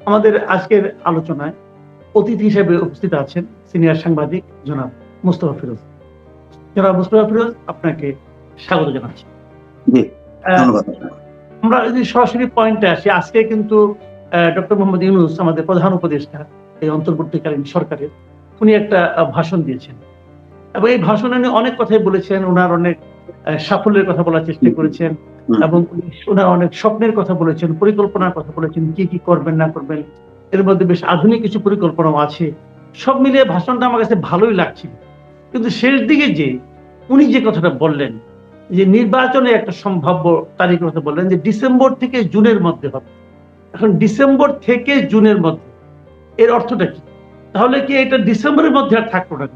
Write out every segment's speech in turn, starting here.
আমাদের আজকের আলোচনায় অতিথি হিসেবে উপস্থিত আছেন সিনিয়র সাংবাদিক জনাব মুস্তফা ফিরোজ। জনাব মুস্তফা ফিরোজ, আপনাকে স্বাগত জানাচ্ছি। জি, আহ, ধন্যবাদ। আমরা যদি সরাসরি পয়েন্টে আসি, আজকে কিন্তু ডক্টর মোহাম্মদ ইউনূস, আমাদের প্রধান উপদেষ্টা এই অন্তর্বর্তীকালীন সরকারের, উনি একটা ভাষণ দিয়েছেন এবং এই ভাষণে উনি অনেক কথাই বলেছেন। ওনার অনেক সাফল্যের কথা বলার চেষ্টা করেছেন এবং ওনার অনেক স্বপ্নের কথা বলেছেন, পরিকল্পনার কথা বলেছেন, কি কি করবেন না করবেন। এর মধ্যে বেশ আধুনিক কিছু পরিকল্পনাও আছে। সব মিলিয়ে ভাষণটা আমার কাছে ভালোই লাগছিল। কিন্তু শেষ দিকে যে উনি যে কথাটা বললেন, যে নির্বাচনে একটা সম্ভাব্য তারিখের কথা বললেন, যে ডিসেম্বর থেকে জুনের মধ্যে হবে। এখন ডিসেম্বর থেকে জুনের মধ্যে, এর অর্থটা কি? তাহলে কি এটা ডিসেম্বরের মধ্যে আর থাকলো না,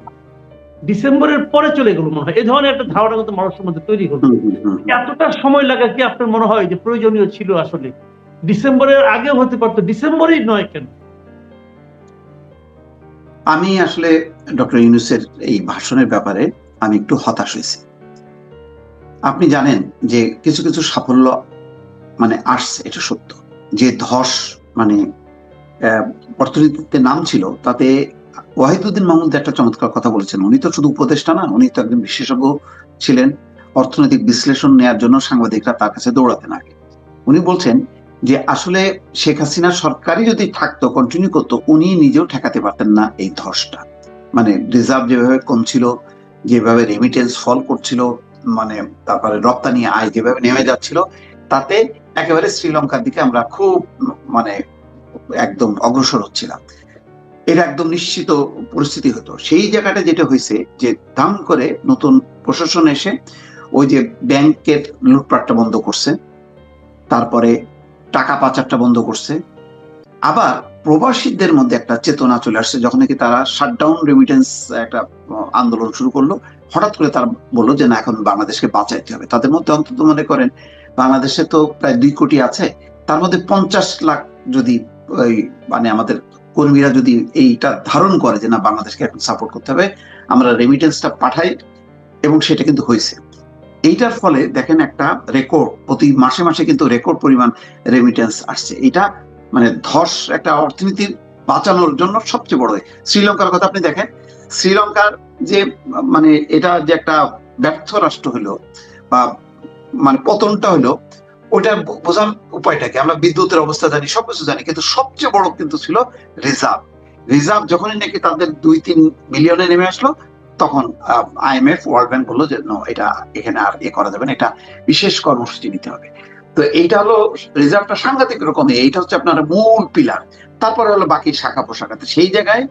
ডিসেম্বরের পরে চলে গেল মনে হয়? এই ধরনের একটা ধারণা কিন্তু মানুষের মধ্যে তৈরি হলো। এতটা সময় লাগা কি আপনার মনে হয় যে প্রয়োজনীয় ছিল? আসলে ডিসেম্বরের আগেও হতে পারতো, ডিসেম্বরেই নয় কেন? আমি আসলে ডক্টর ইউনূসের এই ভাষণের ব্যাপারে আমি একটু হতাশ হয়েছি। আপনি জানেন যে কিছু কিছু সাফল্য আসছে, এটা সত্য। যে ধস অর্থনীতিতে নাম ছিল, তাতে ওয়াহিদুদ্দিন মাহমুদ একটা চমৎকার কথা বলেছেন। উনি তো শুধু উপদেষ্টা না, উনি তো একজন বিশেষজ্ঞ ছিলেন। অর্থনৈতিক বিশ্লেষণ নেওয়ার জন্য সাংবাদিকরা তার কাছে দৌড়াতেন আগে। উনি বলছেন যে আসলে শেখ হাসিনা সরকারই যদি থাকতো, কন্টিনিউ করতো, উনি নিজেও ঠেকাতে পারতেন না এই ধসটা। রিজার্ভ যেভাবে কমছিল, যেভাবে রেমিটেন্স ফল করছিল, তারপরে রপ্তানি আয় যেভাবে নেমে যাচ্ছিল, তাতে একেবারে শ্রীলঙ্কার দিকে আমরা খুব একদম অগ্রসর হচ্ছিলাম। এটা একদম নিশ্চিত পরিস্থিতি হতো। সেই জায়গাটা যেটা হয়েছে, যে দাম করে নতুন প্রশাসন এসে ওই যে ব্যাংকের লুটপাটটা বন্ধ করছে, তারপরে টাকা পাচারটা বন্ধ করছে। আবার প্রবাসীদের মধ্যে একটা চেতনা চলে আসছে, যখন নাকি তারা শাটডাউন রেমিটেন্স একটা আন্দোলন শুরু করলো। হঠাৎ করে তারা বললো যে না, এখন বাংলাদেশকে বাঁচাইতে হবে। তাদের মধ্যে অন্তত মনে করেন, বাংলাদেশে তো প্রায় 2 কোটি আছে, তার মধ্যে 50 লাখ যদি ওই আমাদের কর্মীরা যদি এইটা ধারণ করে যে না, বাংলাদেশকে এখন সাপোর্ট করতে হবে, আমরা রেমিটেন্সটা পাঠাই, এবং সেটা কিন্তু হয়েছে। এইটার ফলে দেখেন একটা রেকর্ড, প্রতি মাসে মাসে কিন্তু রেকর্ড পরিমাণ রেমিটেন্স আসছে। এটা ধস একটা অর্থনীতির বাঁচানোর জন্য সবচেয়ে বড়। শ্রীলঙ্কার কথা আপনি দেখেন, শ্রীলঙ্কার যে এটা যে একটা ব্যর্থ রাষ্ট্র হলো বা পতনটা হলো, ওইটার বোঝার উপায়টা কি? আমরা বিদ্যুতের অবস্থা জানি, সবকিছু জানি, কিন্তু সবচেয়ে বড় কিন্তু ছিল রিজার্ভ। রিজার্ভ যখনই নাকি তাদের 2-3 বিলিয়নে নেমে আসলো, তখন IMF, ওয়ার্ল্ড ব্যাংক বললো যে এটা এখানে আর করা যাবে না, এটা বিশেষ কর্মসূচি নিতে হবে। তো এইটা হলো রিজার্ভটা সাংঘাতিক রকমের, এইটা হচ্ছে আপনার মূল পিলার। তারপরে হলো বাকি শাখা পোশাখা। সেই জায়গায়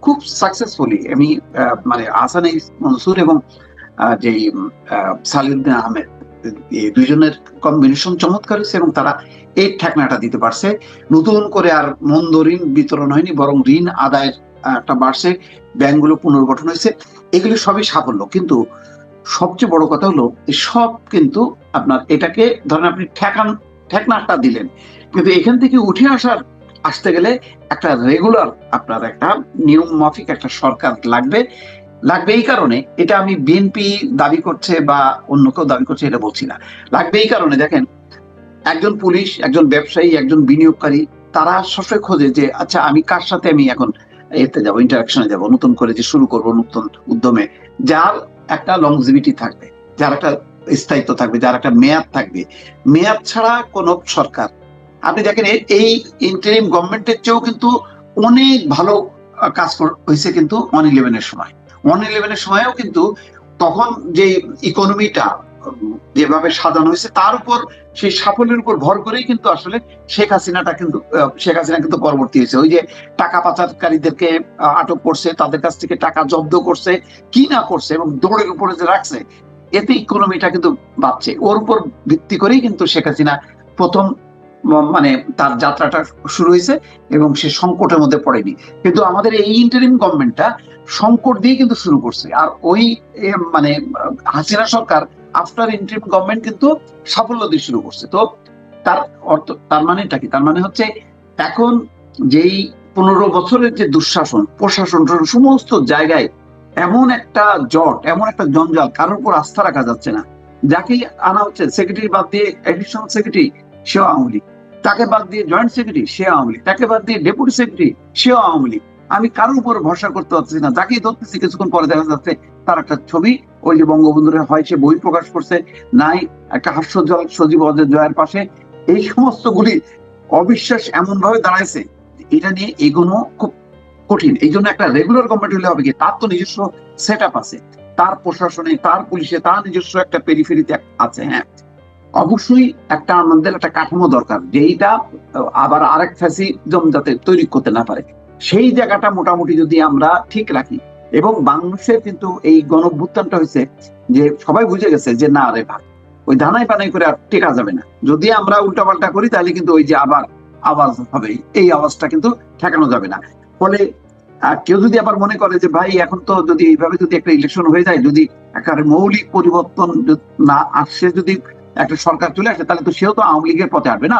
খুব সাকসেসফুলি আমি আহসান মনসুর এবং যে সালিউদ্দিন আহমেদ, এই দুইজনের কম্বিনেশন চমৎকার হয়েছে, এবং তারা এই ঠেকনাটা দিতে পারছে। নতুন করে আর মন্দ ঋণ বিতরণ হয়নি, বরং ঋণ আদায়ের একটা বাড়ছে, ব্যাংকগুলো পুনর্গঠন হয়েছে। এগুলো সবই সাফল্য। কিন্তু সবচেয়ে বড় কথা হলো, সব কিন্তু আপনার এটাকে ধরেন আপনি ঠেকনাটা দিলেন, কিন্তু এখান থেকে উঠে আসতে গেলে একটা রেগুলার, আপনার একটা নিয়ম মাফিক একটা সরকার লাগবে। এই কারণে, এটা আমি বিএনপি দাবি করছে বা অন্য কেউ দাবি করছে এটা বলছি না, লাগবে এই কারণে দেখেন, একজন পুলিশ, একজন ব্যবসায়ী, একজন বিনিয়োগকারী, তারা সবসময় খোঁজে যে আচ্ছা আমি কার সাথে আমি এখন এতে যাবো, ইন্টারাকশনে যাবো, নতুন করে যে শুরু করবো নতুন উদ্যমে, যার একটা লংজিভিটি থাকবে, যার একটা স্থায়িত্ব থাকবে, যার একটা মেয়াদ থাকবে। মেয়াদ ছাড়া কোন সরকার, আপনি দেখেন এই ইন্টারিম গভর্নমেন্টের চেয়েও কিন্তু অনেক ভালো কাজ হয়েছে কিন্তু 1-11-এর সময়। 1-11-এর সময়ও কিন্তু তখন যে ইকোনমিটা যেভাবে সাজানো হয়েছে, তার উপর, সেই সাফল্যের উপর ভর করেই কিন্তু আসলে শেখ হাসিনা কিন্তু পরবর্তী হয়েছে। ওই যে টাকা পাচারকারীদেরকে আটক করছে, তাদের কাছ থেকে টাকা জব্দ করছে, কি না করছে, এবং দৌড়ের উপরে যে রাখছে, এতে ইকোনমিটা কিন্তু বাড়ছে। ওর উপর ভিত্তি করেই কিন্তু শেখ হাসিনা প্রথম তার যাত্রাটা শুরু হয়েছে, এবং সে সংকটের মধ্যে পড়েনি। কিন্তু আমাদের এই ইন্টারিম গভর্নমেন্টটা সংকট দিয়ে কিন্তু শুরু করছে। আর ওই হাসিনা সরকার আফটার ইন্টারিম গভর্নমেন্ট কিন্তু সাফল্য দিয়ে শুরু করছে। তো তার অর্থ, তার মানেটা কি? তার মানে হচ্ছে, এখন যেই 15 বছরের যে দুঃশাসন, প্রশাসন সমস্ত জায়গায় এমন একটা জট, এমন একটা জঞ্জাল, কারোর উপর আস্থা রাখা যাচ্ছে না। যাকেই আনা হচ্ছে, সেক্রেটারি বাদ দিয়ে অ্যাডিশনাল সেক্রেটারি, সেও আওয়ামী লীগ। তাকে বাদ দিয়ে জয়েন্ট সেক্রেটারি সে আওয়ামী লীগ, তাকে বাদ দিয়ে ডেপুটি সেক্রেটারি সেও আওয়ামী লীগ। আমি কারোর উপর ভরসা করতে পারছি না। যাকেই ধরতেছি কিছুক্ষণ পরে দেখা যাচ্ছে তার একটা ছবি ওই যে বঙ্গবন্ধুর হয় সে বই প্রকাশ করছে, নাই একটা হাস্যজ্জ্বল সজীব অজয় জয়ের পাশে। এই সমস্ত গুলি অবিশ্বাস এমন ভাবে দাঁড়াইছে, এটা নিয়ে এগোনো খুব কঠিন। এই জন্য একটা রেগুলার গভর্নমেন্ট হলে হবে কি, তার তো নিজস্ব সেট আপ আছে, তার প্রশাসনে, তার পুলিশে, তার নিজস্ব একটা পেরিফেরিতে আছে। হ্যাঁ, অবশ্যই একটা আমাদের একটা কাঠামো দরকার, যেইটা আবার আরেক ফ্যাসিজম যাতে তৈরি করতে না পারে, সেই জায়গাটা মোটামুটি যদি আমরা ঠিক রাখি। এবং বাংলাদেশের কিন্তু এই গণঅভ্যুত্থানটা হয়েছে যে সবাই বুঝে গেছে যে না রে ভাই, ওই ধানাই পানাই করে আর টেকা যাবে না। যদি আমরা উল্টাপাল্টা করি তাহলে কিন্তু ওই যে আবার আওয়াজ হবে, এই আওয়াজটা কিন্তু ঠেকানো যাবে না। ফলে কেউ যদি আবার মনে করে যে ভাই এখন তো যদি এইভাবে যদি একটা ইলেকশন হয়ে যায়, যদি একেবারে মৌলিক পরিবর্তন না আসে, যদি একটা সরকার চলে আসে, তাহলে তো সেও তো আওয়ামী লীগের পথে হাঁটবে না।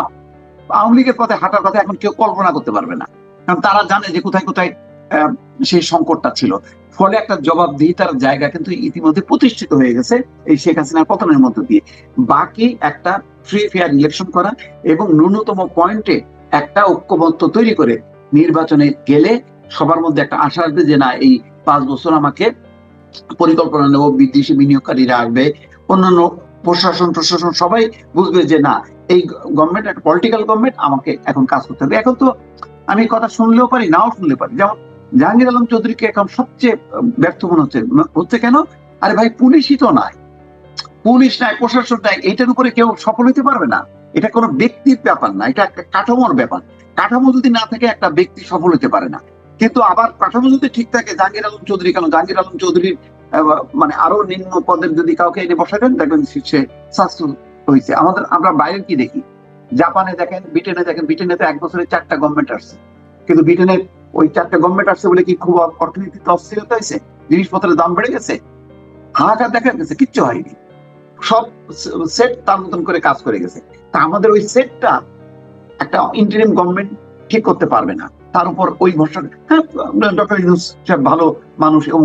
আওয়ামী লীগের পথে হাঁটার কথা এখন কেউ কল্পনা করতে পারবে না, কারণ তারা জানে যে কোথায় কোথায় সেই সংকটটা ছিল। ফলে একটা জবাবদিহিতার জায়গা কিন্তু ইতিমধ্যে প্রতিষ্ঠিত হয়ে গেছে এই শেখ হাসিনার পতনের মধ্য দিয়ে। বাকি একটা ফ্রি ফেয়ার ইলেকশন করা এবং ন্যূনতম পয়েন্টে একটা ঐক্যমত্য তৈরি করে নির্বাচনে গেলে সবার মধ্যে একটা আশা আসবে যে না, এই 5 বছর আমাকে পরিকল্পনা নেব, বিদেশি বিনিয়োগকারীরা আসবে, অন্যান্য প্রশাসন সবাই বুঝবে যে না, এই গভর্নমেন্ট একটা পলিটিক্যাল গভর্নমেন্ট, আমাকে এখন কাজ করতে হবে। এখন তো আমি কথা শুনলেও পারি, নাও শুনলে পারি। যেমন জাহাঙ্গীর আলম চৌধুরীকে এখন সবচেয়ে ব্যর্থ মনে হচ্ছে কেন? আরে ভাই, পুলিশই তো নাই, পুলিশ নাই, প্রশাসন নাই, এটার উপরে কেউ সফল হতে পারবে না। এটা কোনো ব্যক্তির ব্যাপার না, এটা একটা কাঠামোর ব্যাপার। কাঠামো যদি না থাকে একটা ব্যক্তি সফল হতে পারে না। কিন্তু আবার কাঠামো যদি ঠিক থাকে, জাহাঙ্গীর আলম চৌধুরী কেন, জাহাঙ্গীর আলম চৌধুরীর মানে আরো নিম্ন পদের যদি কাউকে এনে বসাবেন, দেখবেন সে সাকসেসফুল হয়েছে। আমরা বাইরে কি দেখি, জাপানে দেখেন, ব্রিটেনে দেখেন, ব্রিটেনে তো 1 বছরে 4টা গভর্নমেন্ট আসছে, কিন্তু ব্রিটেনের ওই 4টা গভর্নমেন্ট আসছে বলে কি খুব অর্থনীতিতে অস্থিরতা হয়েছে, জিনিসপত্রের দাম বেড়ে গেছে, হাহাকার দেখা গেছে? কিচ্ছু হয়নি। সব সেট তার মতন করে কাজ করে গেছে। তা আমাদের ওই সেটটা একটা ইন্টারিম গভর্নমেন্ট ঠিক করতে পারবে না, তার উপর ওই ভরসা। হ্যাঁ, ডক্টর ইউনূস ভালো মানুষ, এবং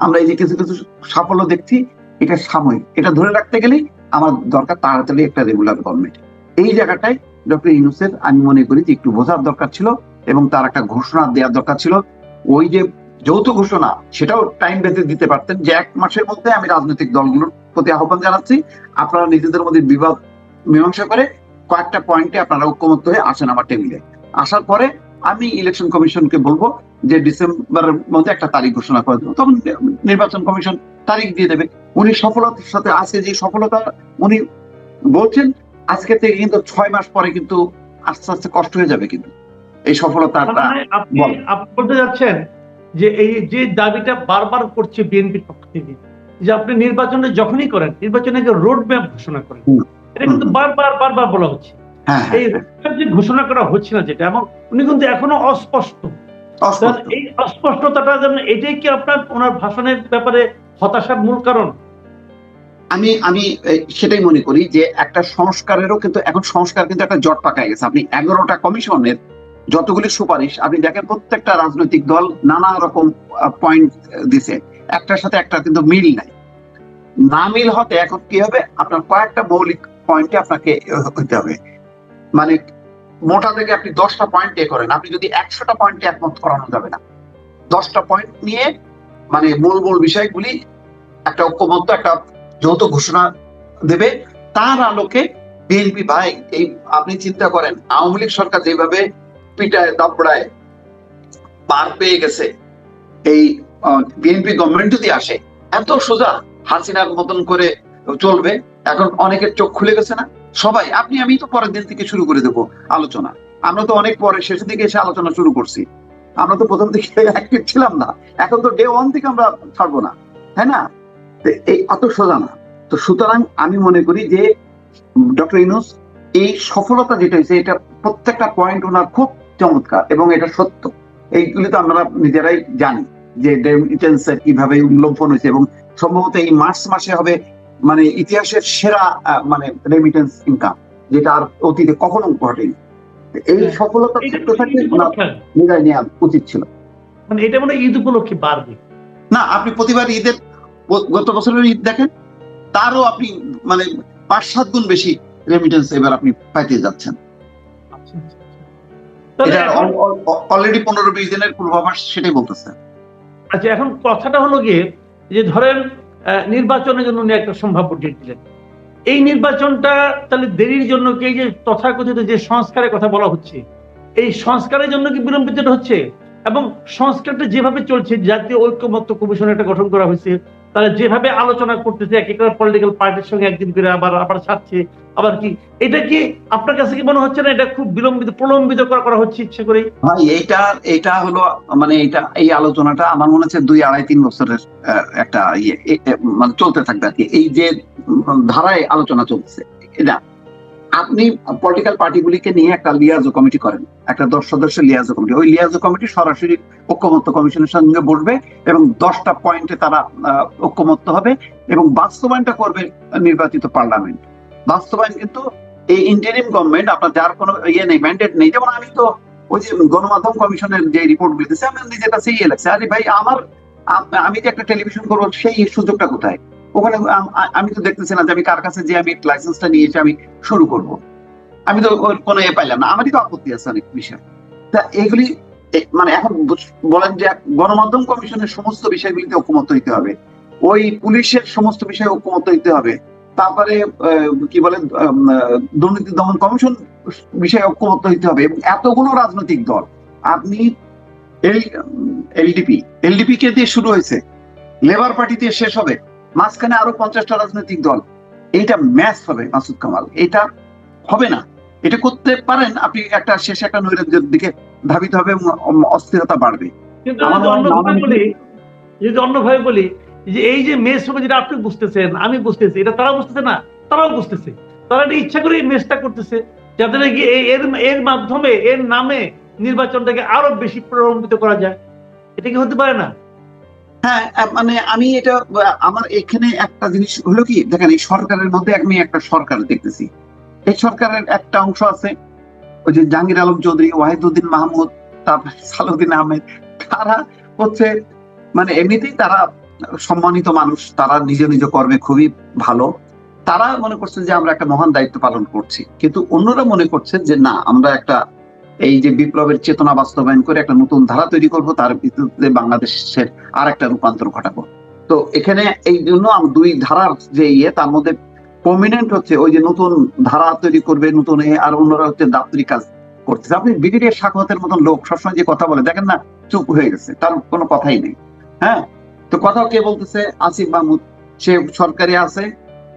আমরা এই যে কিছু কিছু সাফল্য দেখছি, এটা সাময়িক। এটা ধরে রাখতে গেলে আমার দরকার তাড়াতাড়ি একটা রেগুলার গভর্নমেন্ট। এই জায়গাটায় ডক্টর ইউনূসের আমি মনে করি যে একটু বোঝার দরকার ছিল, এবং তার একটা ঘোষণা দেওয়ার দরকার ছিল। ওই যে যৌথ ঘোষণা, সেটাও টাইম বেঁধে দিতে পারতেন, যে 1 মাসের মধ্যে আমি রাজনৈতিক দলগুলোর প্রতি আহ্বান জানাচ্ছি, আপনারা নিজেদের মধ্যে বিবাদ মীমাংসা করে কয়েকটা পয়েন্টে আপনারা ঐক্যমত্য হয়ে আসেন আমার টেবিলে। আসার পরে আমি ইলেকশন কমিশনকে বলবো যে ডিসেম্বরের মধ্যে একটা তারিখ ঘোষণা করে দেবো, তখন নির্বাচন কমিশন তারিখ দিয়ে দেবে। উনি সফলতার সাথে আজকে যে সফলতা উনি বলছেন, আজকে থেকে কিন্তু 6 মাস পরে কিন্তু আস্তে আস্তে কষ্ট হয়ে যাবে কিন্তু এই সফলতাটা। আপনি বলতে যাচ্ছেন যে এই যে দাবিটা বারবার করছে বিএনপির পক্ষ থেকে, যে আপনি নির্বাচনে যখনই করেন, নির্বাচনে রোড ম্যাপ ঘোষণা করেন, এটা কিন্তু বারবার বলা হচ্ছে। এই যে ঘোষণা করা হচ্ছে না যেটা, এবং উনি কিন্তু এখনো অস্পষ্ট। এই অস্পষ্টতাটা যেন, এটাই কি আপনার ওনার ভাষণের ব্যাপারে হতাশার মূল কারণ? আমি সেটাই মনে করি যে একটা সংস্কারেরও কিন্তু এখন সংস্কার কিন্তু একটা জট পাকায় গেছে। আপনি 11টা কমিশনের যতগুলি সুপারিশ আপনি দেখেন, প্রত্যেকটা রাজনৈতিক দল নানা রকম পয়েন্ট দিছে, একটার সাথে একটা কিন্তু মিল নাই। না মিল হতে এখন কি হবে, আপনার কয়েকটা মৌলিক পয়েন্টে আপনাকে হইতে হবে। মানে মোটা থেকে আপনি 10টা পয়েন্ট এ করেন, আপনি যদি 100টা পয়েন্টে একমত করানো যাবে না। 10টা পয়েন্ট নিয়ে মানে মূল বিষয়গুলি একটা ঐক্যমত্য, একটা যৌথ ঘোষণা দেবে। তার আলোকে বিএনপি, ভাই এই আপনি চিন্তা করেন, আওয়ামী লীগ সরকার যেভাবে পিটায় দাপড়ায় পার পেয়ে গেছে, এই বিএনপি গভর্নমেন্ট যদি আসে, এত সোজা হাসিনার মতন করে চলবে। এখন অনেকের চোখ খুলে গেছে না, সবাই। আমি তো পরের দিন থেকে শুরু করে দেবো আলোচনা। আমরা তো অনেক পরে শেষের দিকে এসে আলোচনা শুরু করছি, আমরা তো প্রথম দিকে অ্যাক্টিভ ছিলাম না। এখন তো ডে 1 থেকে আমরা ছাড়বো না, তাই না? এই অত সোজা না। তো সুতরাং আমি মনে করি যে ডক্টর ইউনূস এই সফলতা যেটা হয়েছে, এটা প্রত্যেকটা পয়েন্ট ওনার খুব চমৎকার, এবং এটা সত্য। এইগুলি তো আমরা নিজেরাই জানি যে রেমিটেন্সের কিভাবে উল্লম্ফন হয়েছে, এবং সম্ভবত এই মার্চ মাসে হবে মানে ইতিহাসের সেরা মানে রেমিটেন্স ইনকাম, যেটা আর অতীতে কখনো ঘটেনি। এই সফলতা থাকতে থাকতে বিদায় নেওয়া উচিত ছিল। মানে এটা মানে ঈদ উপলক্ষে বাড়বে না, আপনি প্রতিবার ঈদের, গত বছরের ঈদ দেখেন, তারও আপনি মানে 5-7 গুণ বেশি রেমিটেন্স এবার আপনি পাইতে যাচ্ছেন। আচ্ছা, আচ্ছা। তাহলে এটা এখন অলরেডি 15-20 দিনের পূর্বাভাস সেটাই বলতেছে। আচ্ছা, এখন কথাটা হলো গিয়ে যে ধরেন নির্বাচনের জন্য উনি একটা সম্ভাব্য ডেট দিলেন। এই নির্বাচনটা তাহলে দেরির জন্য কি এই যে তথাকথিত যে সংস্কারের কথা বলা হচ্ছে, এই সংস্কারের জন্য কি বিলম্বিত হচ্ছে? এবং সংস্কারটা যেভাবে চলছে, জাতীয় ঐক্যমত্য কমিশন একটা গঠন করা হয়েছে, তারা যেভাবে আলোচনা করতেছে, এক একটা পলিটিক্যাল পার্টির সঙ্গে একদিন করে আবার ছাড়ছে, আবার কি এটা কি আপনার কাছে কি মনে হচ্ছে না এটা খুব প্রলম্বিত করা হচ্ছে ইচ্ছে করেই? ভাই এটা হলো মানে এই আলোচনাটা আমার মনে হচ্ছে 2-2.5-3 বছরের একটা মানে চলতে থাকবে আর কি। এই যে ধারায় আলোচনা চলছে এটা, আপনি পলিটিক্যাল পার্টিগুলিকে নিয়ে একটা লিয়াজো কমিটি করেন, একটা 10 সদস্যের লিয়াজো কমিটি। ওই লিয়াজো কমিটি সরাসরি ঐক্যমত্য কমিশনের সঙ্গে বসবে এবং 10টা পয়েন্টে তারা ঐক্যমত্য হবে এবং বাস্তবায়নটা করবে নির্বাচিত পার্লামেন্ট। বাস্তবায়ন কিন্তু এই ইন্টারিম গভর্নমেন্ট, আপনার যার কোনো নেই, ম্যান্ডেট নেই। যেমন আমি তো ওই যে গণমাধ্যম কমিশনের যে রিপোর্ট গুলিতেছে, আমি নিজের কাছে লাগছে, আরে ভাই আমি যে একটা টেলিভিশন করবো সেই সুযোগটা কোথায়? ওখানে আমি তো দেখতেছি না যে আমি কার কাছে যে আমি লাইসেন্সটা নিয়ে এসে আমি শুরু করব। আমি তো কোনো পাইলাম না, আমারই তো আপত্তি আছে অনেক বিষয়। তা এগুলি মানে এখন বলেন যে গণমাধ্যম কমিশনের সমস্ত বিষয়গুলিতে ঐক্যমত্য হইতে হবে, ওই পুলিশের সমস্ত বিষয়ে ঐক্যমত্য হইতে হবে, তারপরে কি বলেন দুর্নীতি দমন কমিশন বিষয়ে ঐক্যমত্য হইতে হবে। এবং এতগুলো রাজনৈতিক দল, আপনি এই এলডিপি কে দিয়ে শুরু হয়েছে, লেবার পার্টি দিয়ে শেষ হবে, মাঝখানে আরো 50টা রাজনৈতিক দল। এইটা ম্যাচ হবে মাসুদ কামাল, এটা হবে না। এটা করতে পারেন আপনি, একটা শেষে একটা নৈরাজ্যের দিকে ধাবিত হবে এবং অস্থিরতা বাড়বে। কিন্তু যদি অন্যভাবে বলি যে এই যে মেস হবে, যেটা আপনি বুঝতেছেন, আমি বুঝতেছি, এটা তারা বুঝতেছে না, তারাও বুঝতেছে। তারা এটা ইচ্ছা করে মেসটা করতেছে, যাতে নাকি এর মাধ্যমে, এর নামে নির্বাচনটাকে আরো বেশি প্রলম্বিত করা যায়। এটা কি হতে পারে না? হ্যাঁ, মানে আমি এটা আমার এখানে একটা জিনিস হলো কি, দেখেন এই সরকারের মধ্যে আমি একটা সরকার দেখতেছি। এই সরকারের একটা অংশ আছে ওই যে জাহাঙ্গীর আলম চৌধুরী, ওয়াহিদুদ্দিন মাহমুদ, তারপর সালাউদ্দিন আহমেদ, তারা হচ্ছে মানে এমনিতেই তারা সম্মানিত মানুষ, তারা নিজ নিজ কর্মে খুবই ভালো। তারা মনে করছে যে আমরা একটা মহান দায়িত্ব পালন করছি, কিন্তু অন্যরা মনে করছে যে না, আমরা একটা এই যে বিপ্লবের চেতনা বাস্তবায়ন করে একটা নতুন ধারা তৈরি করব, তার ভিত্তিতে বাংলাদেশের আর একটা রূপান্তর ঘটাবো। তো এখানে এই জন্য দুই ধারার যে তার মধ্যে প্রমিনেন্ট হচ্ছে ওই যে নতুন ধারা তৈরি করবে, নতুন আর অন্যরা হচ্ছে দাপ্তরিক কাজ করতেছে। আপনি ব্রিগেডিয়ার সাখাওয়াতের মতন লোক সবসময় যে কথা বলে, দেখেন না, চুপ হয়ে গেছে, তার কোনো কথাই নেই। হ্যাঁ, তো কথা কে বলতেছে? আসিফ মাহমুদ, সে সরকারি আছে,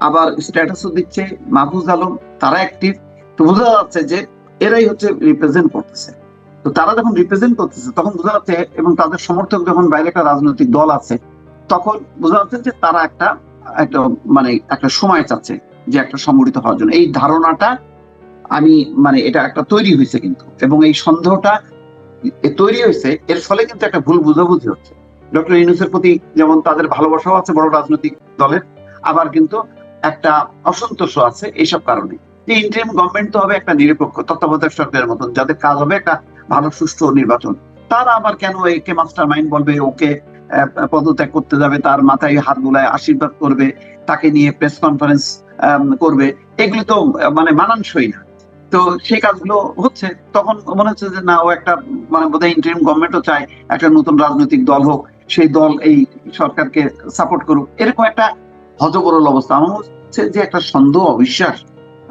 আবার স্ট্যাটাসও দিচ্ছে। মাহফুজ আলম, তারা অ্যাক্টিভ। তো বোঝা যাচ্ছে যে এরাই হচ্ছে রিপ্রেজেন্ট করতেছে। তো তারা যখন রিপ্রেজেন্ট করতেছে তখন বোঝা যাচ্ছে, এবং তাদের সমর্থক যখন বাইরে একটা রাজনৈতিক দল আছে, তখন বোঝা যাচ্ছে যে তারা একটা মানে একটা সময় চাচ্ছে যে একটা সংগঠিত হওয়ার জন্য। এই ধারণাটা আমি মানে এটা একটা তৈরি হয়েছে কিন্তু, এবং এই সন্দেহটা তৈরি হয়েছে, এর ফলে কিন্তু একটা ভুল বুঝাবুঝি হচ্ছে। ডক্টর ইউনূসের প্রতি যেমন তাদের ভালোবাসাও আছে বড় রাজনৈতিক দলের, আবার কিন্তু একটা অসন্তোষও আছে এইসব কারণে। যে ইন্টারিম গভর্নমেন্ট তো হবে একটা নিরপেক্ষ তত্ত্বাবধায়ক সরকারের মতন, যাদের কাজ হবে একটা ভালো সুষ্ঠু নির্বাচন। তারা আবার কেন একে মাস্টার মাইন্ড বলবে, ওকে পদত্যাগ করতে যাবে, তার মাথায় হাত বুলায় আশীর্বাদ করবে, তাকে নিয়ে প্রেস কনফারেন্স করবে? এগুলো তো মানে মানানসই না। তো সেই কাজগুলো হচ্ছে, তখন মনে হচ্ছে যে না, ও একটা মানে বোধহয় ইন্টারিম গভর্নমেন্টও চায় একটা নতুন রাজনৈতিক দল হোক, সেই দল এই সরকারকে সাপোর্ট করুক, এরকম একটা হযবরল অবস্থা। আমার হচ্ছে যে একটা সন্দেহ, অবিশ্বাস।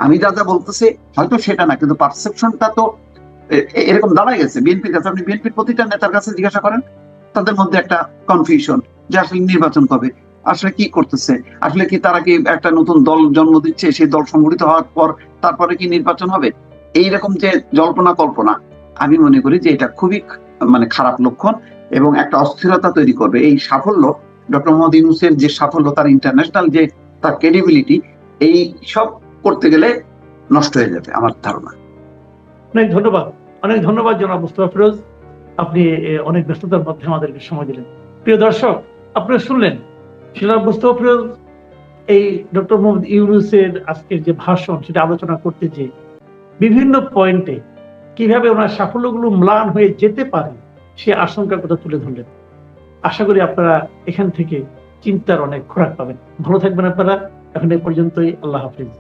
আমি যা যা বলতেছি হয়তো সেটা না, কিন্তু পারসেপশনটা তো এরকম দাঁড়ায় গেছে বিএনপির কাছে। আপনি বিএনপির প্রতিটা নেতার কাছে জিজ্ঞাসা করেন, তাদের মধ্যে একটা কনফিউশন যে আসলে নির্বাচন কবে, আসলে কি করতেছে, আসলে কি তারা কি একটা নতুন দল জন্ম দিচ্ছে, সেই দল সংগঠিত হওয়ার পর তারপরে কি নির্বাচন হবে? এইরকম যে জল্পনা কল্পনা, আমি মনে করি যে এটা খুবই মানে খারাপ লক্ষণ এবং একটা অস্থিরতা তৈরি করবে। এই সাফল্য, ডক্টর মোহাম্মদ ইউনূসের যে সাফল্য, তার ইন্টারন্যাশনাল যে তার ক্রেডিবিলিটি, এই সব করতে গেলে নষ্ট হয়ে যাবে আমার ধারণা। অনেক ধন্যবাদ জনাব মুস্তাফা ফিরোজ, আপনি অনেক ব্যস্ততার মধ্যে আমাদেরকে সময় দিলেন। প্রিয় দর্শক, আপনারা শুনলেন জনাব মুস্তাফা ফিরোজ এই ডক্টর মোহাম্মদ ইউনূসের আজকের যে ভাষণ, সেটা আলোচনা করতে যে বিভিন্ন পয়েন্টে কিভাবে ওনার সাফল্যগুলো ম্লান হয়ে যেতে পারে সে আশঙ্কার কথা তুলে ধরলেন। আশা করি আপনারা এখান থেকে চিন্তার অনেক খোরাক পাবেন। ভালো থাকবেন আপনারা। এখন এই পর্যন্তই। আল্লাহ হাফিজ।